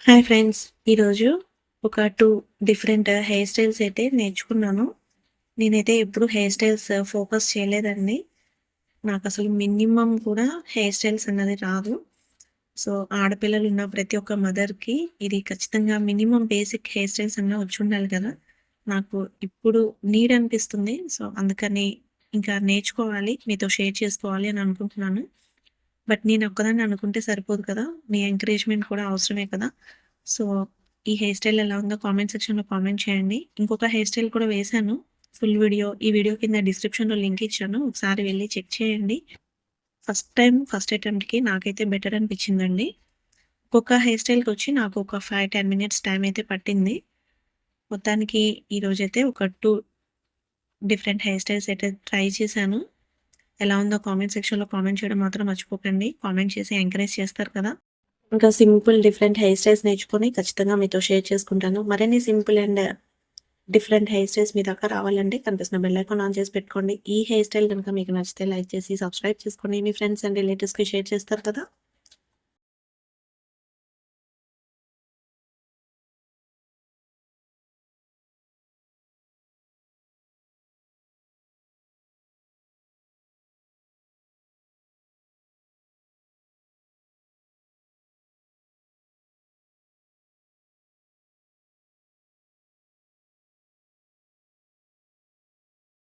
Hi friends! ఈరోజు ఒక 2 different hair styles అయితే నేర్చుకున్నాను. నేనైతే ఎప్పుడు హెయిర్ స్టైల్స్ ఫోకస్ చేయలేదండి. నాకసలు మినిమమ్ కూడా హెయిర్ స్టైల్స్ అన్నది రాదు. సో, ఆడపిల్లలున్న ప్రతి ఒక్క మదర్‌కి ఇది ఖచ్చితంగా మినిమమ్ బేసిక్ హెయిర్ స్టైల్స్ అన్నా వచ్చుండాలి కదా! నాకు ఇప్పుడు నీడ్ అనిపిస్తుంది. సో, అందుకని ఇంకా నేర్చుకోవాలి, మీతో షేర్ చేసుకోవాలి అని అనుకుంటున్నాను. బట్ నేనొక్కదాన్ని అనుకుంటే సరిపోదు కదా! మీ ఎంకరేజ్‌మెంట్ కూడా అవసరమే కదా! సో, ఈ హెయిర్ స్టైల్ ఎలా ఉందో కామెంట్ సెక్షన్‌లో కామెంట్ చేయండి. ఇంకొక హెయిర్ స్టైల్ కూడా వేశాను. ఫుల్ వీడియో ఈ వీడియో కింద డిస్క్రిప్షన్‌లో లింక్ ఇచ్చాను. ఒకసారి వెళ్లి చెక్ చేయండి. ఫస్ట్ అటెంప్ట్‌కి నాకైతే బెటర్ అనిపించిందండి. ఒక్కొక్క హెయిర్ స్టైల్‌కొచ్చి నాకు ఒక 5, 10 మినిట్స్ టైం అయితే పట్టింది. మొత్తానికి ఈరోజైతే ఒక 2 డిఫరెంట్ హెయిర్ స్టైల్స్ అయితే ట్రై చేశాను. ఎలా ఉందో కామెంట్ సెక్షన్‌లో కామెంట్ చేయడం మాత్రం మర్చిపోకండి. కామెంట్ చేసి ఎంకరేజ్ చేస్తారు కదా! ఇంకా సింపుల్ డిఫరెంట్ హెయిర్ స్టైల్స్ నేర్చుకొని ఖచ్చితంగా మీతో షేర్ చేసుకుంటాను. మరిన్ని simple and different hairstyles మీ దాకా రావాలంటే కనిపిస్తున్న బెల్ ఐకాన్ ఆన్ చేసి పెట్టుకోండి. ఈ హెయిర్ స్టైల్ గనుక మీకు నచ్చితే లైక్ చేసి సబ్స్క్రైబ్ చేసుకోండి. మీ ఫ్రెండ్స్ అండ్ రిలేటివ్స్‌కి షేర్ చేస్తారు కదా!